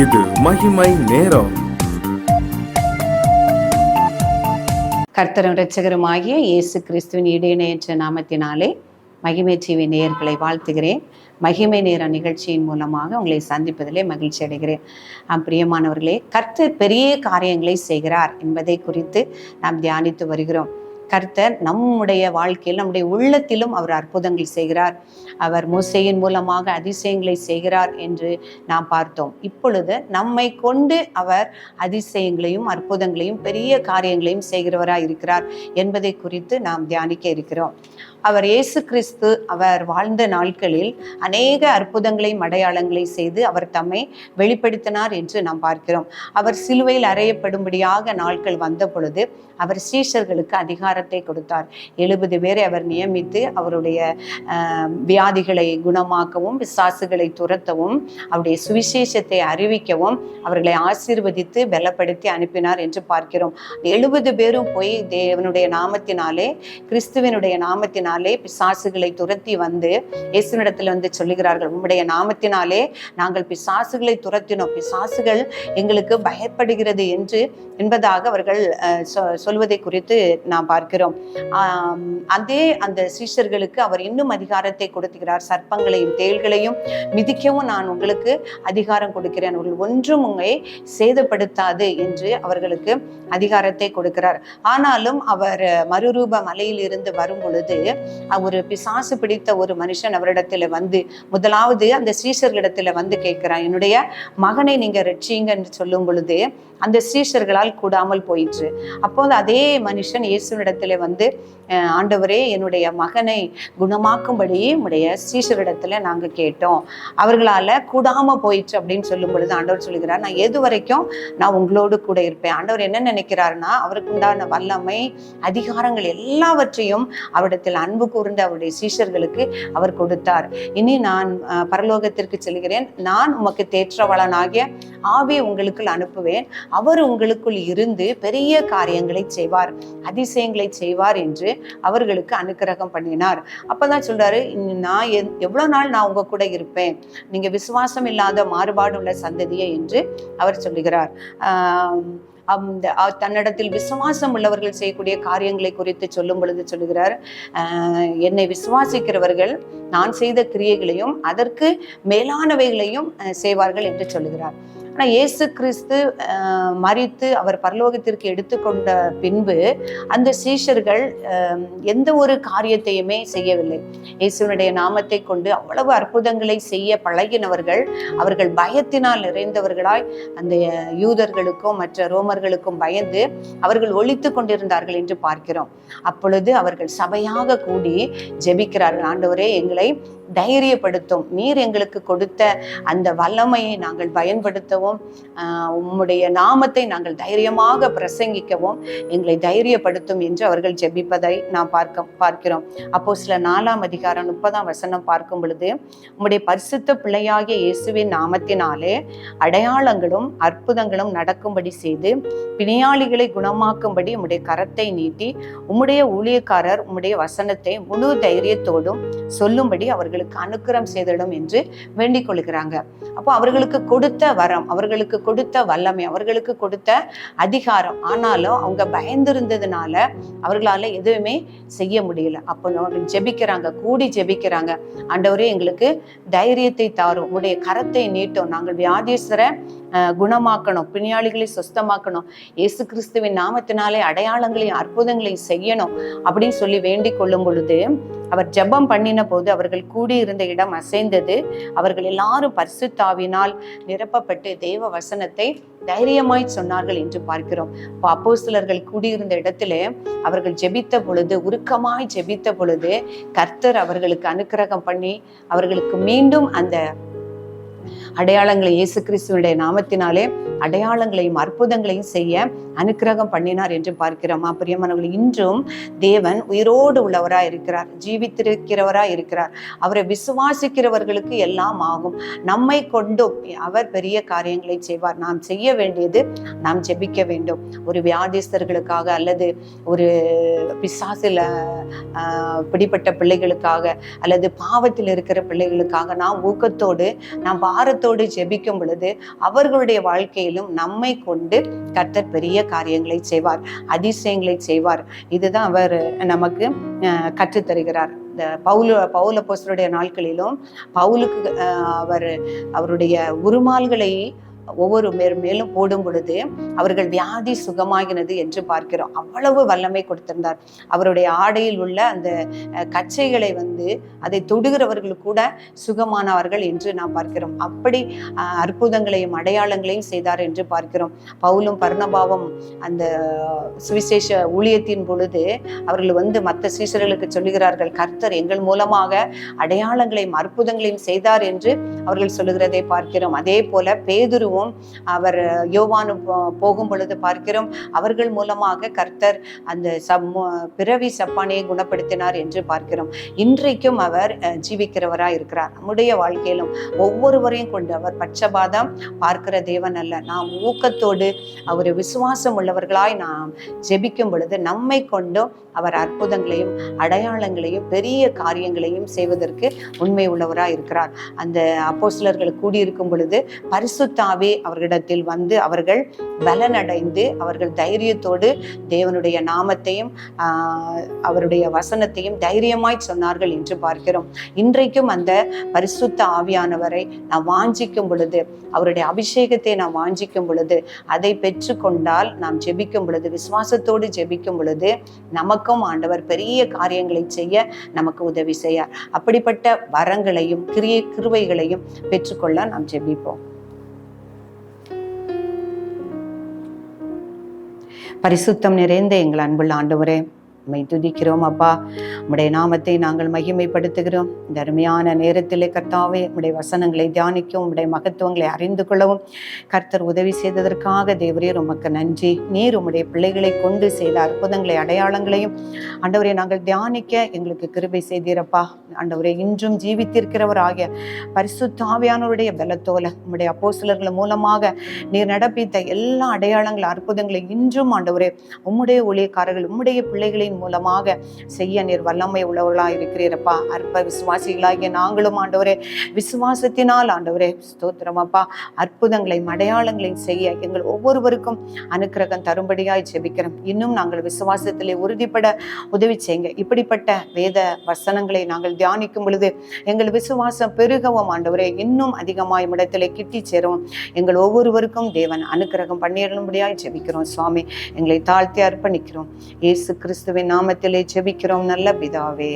இது மகிமை நேரம். கர்த்தரும் இரட்சகருமாகிய இயேசு கிறிஸ்துவின் இடையிணையற்ற நாமத்தினாலே மகிமை டிவி நேயர்களை வாழ்த்துகிறேன். மகிமை நேர நிகழ்ச்சியின் மூலமாக உங்களை சந்திப்பதிலே மகிழ்ச்சி அடைகிறேன். பிரியமானவர்களே, கர்த்தர் பெரிய காரியங்களை செய்கிறார் என்பதை குறித்து நாம் தியானித்து வருகிறோம். கர்த்தர் நம்முடைய வாழ்க்கையில், நம்முடைய உள்ளத்திலும் அவர் அற்புதங்கள் செய்கிறார். அவர் மோசேயின் மூலமாக அதிசயங்களை செய்கிறார் என்று நாம் பார்த்தோம். இப்பொழுது நம்மை கொண்டு அவர் அதிசயங்களையும் அற்புதங்களையும் பெரிய காரியங்களையும் செய்கிறவராய் இருக்கிறார் என்பதை குறித்து நாம் தியானிக்க இருக்கிறோம். அவர் இயேசு கிறிஸ்து அவர் வாழ்ந்த நாட்களில் அநேக அற்புதங்களையும் அடையாளங்களை செய்து அவர் தம்மை வெளிப்படுத்தினார் என்று நாம் பார்க்கிறோம். அவர் சிலுவையில் அறையப்படும்படியாக நாட்கள் வந்த பொழுது அவர் சீஷர்களுக்கு அதிகாரத்தை கொடுத்தார். 70 பேரை அவர் நியமித்து அவருடைய வியாதிகளை குணமாக்கவும், பிசாசுகளை துரத்தவும், அவருடைய சுவிசேஷத்தை அறிவிக்கவும், அவர்களை ஆசீர்வதித்து பலப்படுத்தி அனுப்பினார் என்று பார்க்கிறோம். 70 பேரும் போய் தேவனுடைய நாமத்தினாலே, கிறிஸ்துவனுடைய நாமத்தினாலே பிசாசுகளை துரத்தி வந்து இயேசுவினிடத்தில் வந்து சொல்லுகிறார்கள், உம்முடைய நாமத்தினாலே நாங்கள் பிசாசுகளை துரத்தினோம், பிசாசுகள் எங்களுக்கு பயப்படுகிறது என்பதாக அவர்கள் சொல்வதை குறித்து நாம் பார்க்கிறோம். அந்த சீஷர்களுக்கு அவர் இன்னும் அதிகாரத்தை கொடுக்கிறார். சர்ப்பங்களையும் தேள்களையும் மிதிக்கவும் நான் உங்களுக்கு அதிகாரம் கொடுக்கிறேன், அவர்கள் ஒன்றும் உங்களை சேதப்படுத்தாது என்று அவர்களுக்கு அதிகாரத்தை கொடுக்கிறார். ஆனாலும் அவர் மறுரூப மலையில் இருந்து வரும் பொழுது ஒரு பிசாசு பிடித்த ஒரு மனுஷன் அவரிடத்துல வந்து முதலாவது அந்த சீஷர்களிடத்துல வந்து கேட்கிறான், என்னுடைய மகனை நீங்க ரட்சிங்க என்று சொல்லும் பொழுது அந்த சீஷர்களால் கூடாமல் போயிற்று. அப்போது அதே மனுஷன் இயேசுவினிடத்துல வந்து, ஆண்டவரே, என்னுடைய மகனை குணமாக்கும்படி உடைய சீஷரிடத்துல நாங்க கேட்டோம், அவர்களால கூடாம போயிற்று அப்படின்னு சொல்லும் பொழுது ஆண்டவர் சொல்லுகிறார், நான் எது வரைக்கும் நான் உங்களோடு கூட இருப்பேன். ஆண்டவர் என்ன நினைக்கிறாருன்னா, அவருக்கு உண்டான வல்லமை, அதிகாரங்கள் எல்லாவற்றையும் அவரிடத்தில் அன்பு கூர்ந்த அவருடைய சீஷர்களுக்கு அவர் கொடுத்தார். இனி நான் பரலோகத்திற்கு செல்கிறேன், நான் உமக்கு தேற்றவளனாகிய ஆவியை உங்களுக்குள் அனுப்புவேன், அவர் உங்களுக்குள் இருந்து பெரிய காரியங்களை செய்வார், அதிசயங்களை செய்வார் என்று அவர்களுக்கு அனுக்கிரகம் பண்ணினார். அப்பதான் சொல்றாரு, நான் எவ்வளவு நாள் நான் உங்க கூட இருப்பேன், நீங்க விசுவாசம் இல்லாத மாறுபாடு உள்ள சந்ததியே என்று அவர் சொல்லுகிறார். தன்னிடத்தில் விசுவாசம் உள்ளவர்கள் செய்யக்கூடிய காரியங்களை குறித்து சொல்லும் பொழுது சொல்லுகிறார், என்னை விசுவாசிக்கிறவர்கள் நான் செய்த கிரியைகளையும் அதற்கு மேலானவைகளையும் செய்வார்கள் என்று சொல்லுகிறார். ஆனால் இயேசு கிறிஸ்து மரித்து அவர் பரலோகத்திற்கு எடுத்துக்கொண்ட பின்பு அந்த சீஷர்கள் எந்த ஒரு காரியத்தையுமே செய்யவில்லை. இயேசுனுடைய நாமத்தை கொண்டு அவ்வளவு அற்புதங்களை செய்ய பழகினவர்கள் அவர்கள் பயத்தினால் நிறைந்தவர்களாய் அந்த யூதர்களுக்கும் மற்ற ரோமர்களுக்கும் பயந்து அவர்கள் ஒளித்து கொண்டிருந்தார்கள் என்று பார்க்கிறோம். அப்பொழுது அவர்கள் சபையாக கூடி ஜெபிக்கிறார்கள், ஆண்டவரே, எங்களை தைரியப்படுத்தும், நீர் எங்களுக்கு கொடுத்த அந்த வல்லமையை நாங்கள் பயன்படுத்தவும், உம்முடைய நாமத்தை நாங்கள் தைரியமாக பிரசங்கிக்கவும் எங்களை தைரியப்படுத்தும் என்று அவர்கள் ஜெபிப்பதை நாம் பார்க்கிறோம். அப்போஸ்தலர் 4 அதிகாரம் 30 பார்க்கும் பொழுது, உம்முடைய பரிசுத்த பிள்ளையாகிய இயேசுவின் நாமத்தினாலே அடையாளங்களும் அற்புதங்களும் நடக்கும்படி செய்து பிணியாளிகளை குணமாக்கும்படி உம்முடைய கரத்தை நீட்டி உம்முடைய ஊழியக்காரர் உம்முடைய வசனத்தை முழு தைரியத்தோடும் சொல்லும்படி அவர்களுக்கு அனுக்கிரம் செய்திடும் என்று வேண்டிக் கொள்கிறாங்க. அப்போ அவர்களுக்கு கொடுத்த வரம், அவர்களுக்கு கொடுத்த வல்லமை, அவர்களுக்கு கொடுத்த அதிகாரம், ஆனாலும் அவங்க பயந்திருந்ததுனால அவர்களால எதுவுமே செய்ய முடியல. அப்போ அவர்கள் ஜெபிக்கிறாங்க, கூடி ஜெபிக்கிறாங்க, ஆண்டவரே, எங்களுக்கு தைரியத்தை தாரும், உடைய கரத்தை நீட்டும், நாங்கள் வியாதியஸ்தரை குணமாக்கணும், பிணியாளிகளை சுஸ்தமாக்கணும், இயேசு கிறிஸ்துவின் நாமத்தினாலே அடையாளங்களையும் அற்புதங்களையும் செய்யணும் அப்படின்னு சொல்லி வேண்டிக் கொள்ளும் பொழுது அவர் ஜெபம் பண்ணின போது அவர்கள் கூடியிருந்த இடம் அசைந்தது. அவர்கள் எல்லாரும் பரிசுத்த ஆவியினால் நிரப்பப்பட்டு தேவ வசனத்தை தைரியமாய் சொன்னார்கள் என்று பார்க்கிறோம். அப்போஸ்தலர்கள் கூடியிருந்த இடத்திலே அவர்கள் ஜெபித்த பொழுது, உருக்கமாய் ஜெபித்த பொழுது கர்த்தர் அவர்களுக்கு அனுக்கிரகம் பண்ணி அவர்களுக்கு மீண்டும் அந்த அடையாளங்களை, இயேசு கிறிஸ்துவனுடைய நாமத்தினாலே அடையாளங்களையும் அற்புதங்களையும் செய்ய அனுக்கிரகம் பண்ணினார் என்று பார்க்கிறோமா. பிரியமானவர்களே, இன்றும் தேவன் உயிரோடு உள்ளவராய் இருக்கிறார், ஜீவித்திருக்கிறவராய் இருக்கிறார். அவரை விசுவாசிக்கிறவர்களுக்கு எல்லாம் ஆகும். நம்மை கொண்டும் அவர் பெரிய காரியங்களை செய்வார். நாம் செய்ய வேண்டியது, நாம் ஜெபிக்க வேண்டும். ஒரு வியாதிஸ்தர்களுக்காக அல்லது ஒரு பிசாசில பிடிப்பட்ட பிள்ளைகளுக்காக அல்லது பாவத்தில் இருக்கிற பிள்ளைகளுக்காக நாம் ஊக்கத்தோடு, நாம் பாரத்தோடு ஊக்கத்தோடு ஜெபிக்கும் பொழுது அவர்களுடைய வாழ்க்கையிலும் நம்மை கொண்டு கர்த்தர் பெரிய காரியங்களை செய்வார், அதிசயங்களை செய்வார். இதுதான் அவர் நமக்கு கற்றுத்தருகிறார். இந்த பவுல் அப்போஸ்தலருடைய நாட்களிலும் பவுலுக்கு அவருடைய உருமால்களை ஒவ்வொரு மேலும் போடும் பொழுது அவர்கள் வியாதி சுகமாகினது என்று பார்க்கிறோம். அவ்வளவு வல்லமை கொடுத்திருந்தார். அவருடைய ஆடையில் உள்ள அந்த கச்சைகளை அதை தொடுகிறவர்கள் கூட சுகமானவர்கள் என்று நாம் பார்க்கிறோம். அப்படி அற்புதங்களையும் அடையாளங்களையும் செய்தார் என்று பார்க்கிறோம். பவுலும் பர்னபாவும் அந்த சுவிசேஷ ஊழியத்தின் பொழுது அவர்கள் மற்ற சீஷர்களுக்கு சொல்லுகிறார்கள், கர்த்தர் எங்கள் மூலமாக அடையாளங்களையும் அற்புதங்களையும் செய்தார் என்று அவர்கள் சொல்லுகிறதை பார்க்கிறோம். அதே போல பேதுரு அவர் யோவானும் போகும் பொழுது பார்க்கிறோம், அவர்கள் மூலமாக கர்த்தர் அந்த பிறவி சப்பானையை குணப்படுத்தினார் என்று பார்க்கிறோம். இன்றைக்கும் அவர் ஜீவிக்கிறவராய் இருக்கிறார். நம்முடைய வாழ்க்கையிலும் ஒவ்வொருவரையும் கொண்டு அவர் பட்சபாதம் பார்க்கிற தேவன் அல்ல. நாம் ஊக்கத்தோடு அவர் விசுவாசம் உள்ளவர்களாய் நாம் ஜெபிக்கும் பொழுது நம்மை கொண்டும் அவர் அற்புதங்களையும் அடையாளங்களையும் பெரிய காரியங்களையும் செய்வதற்கு உண்மை உள்ளவராய் இருக்கிறார். அந்த அப்போஸ்தலர்கள் கூடியிருக்கும் பொழுது பரிசுத்த ஆவி அவர்களிடத்தில் அவர்கள் பலனடைந்து அவர்கள் தைரியத்தோடு தேவனுடைய நாமத்தையும் அவருடைய வசனத்தையும் தைரியமாய் சொன்னார்கள் என்று பார்க்கிறோம். இன்றைக்கும் அந்த பரிசுத்த ஆவியானவரை நாம் வாஞ்சிக்கும் பொழுது, அவருடைய அபிஷேகத்தை நாம் வாஞ்சிக்கும் பொழுது, அதை பெற்றுக்கொண்டால் நாம் ஜெபிக்கும் பொழுது, விசுவாசத்தோடு ஜெபிக்கும் பொழுது நமக்கும் ஆண்டவர் பெரிய காரியங்களை செய்ய நமக்கு உதவி செய்யார். அப்படிப்பட்ட வரங்களையும் கிருபைகளையும் பெற்றுக்கொள்ள நாம் ஜெபிப்போம். பரிசுத்தம் நிறைந்த எங்கள் அன்புள்ள ஆண்டவரே, உம்மை துதிக்கிறோம் அப்பா. உம்முடைய நாமத்தை நாங்கள் மகிமைப்படுத்துகிறோம். இந்த அருமையான நேரத்திலே கர்த்தாவே உம்முடைய வசனங்களை தியானிக்கவும் உம்முடைய மகத்துவங்களை அறிந்து கொள்ளவும் கர்த்தர் உதவி செய்ததற்காக தேவரீர் உமக்கு நன்றி. நீர் உம்முடைய பிள்ளைகளை கொண்டு செய்த அற்புதங்களை அடையாளங்களையும் ஆண்டவரே நாங்கள் தியானிக்க எங்களுக்கு கிருபை செய்தீரப்பா. ஆண்டவரே, இன்றும் ஜீவித்திருக்கிறவர் ஆகிய பரிசுத்த ஆவியானவருடைய பலத்தோல உம்முடைய அப்போஸ்தலர்கள் மூலமாக நீர் நடப்பித்த எல்லா அடையாளங்கள் அற்புதங்களை இன்றும் ஆண்டவரே உம்முடைய ஊழியக்காரர்கள் உம்முடைய பிள்ளைகளின் மூலமாக செய்ய நீர் வல்லமை உள்ளவர்களா இருக்கிறீரப்பா. அற்ப விசுவாசிகளாகிய நாங்களும் ஆண்டவரே விசுவாசத்தினால் ஆண்டவரே ஸ்தோத்திரம் அப்பா, அற்புதங்களையும் அடையாளங்களையும் செய்ய எங்கள் ஒவ்வொருவருக்கும் அனுக்கிரகம் தரும்படியாய் ஜெபிக்கிறோம். இன்னும் நாங்கள் விசுவாசத்திலே உறுதிப்பட உதவி செய்யுங்க. இப்படிப்பட்ட வேத வசனங்களை நாங்கள் தியானிக்கும் பொழுது எங்கள் விசுவாசம் பெருகவும் ஆண்டவரே இன்னும் அதிகமாய் இடத்திலே கிட்டி சேரவும் எங்கள் ஒவ்வொருவருக்கும் தேவன் அனுக்கிரகம் பண்ணிடும்படியாய் ஜெபிக்கிறோம். சுவாமி, எங்களை தாழ்த்தி அர்ப்பணிக்கிறோம். இயேசு கிறிஸ்துவின் நாமத்திலே ஜெபிக்கிறோம் நல்ல பிதாவே.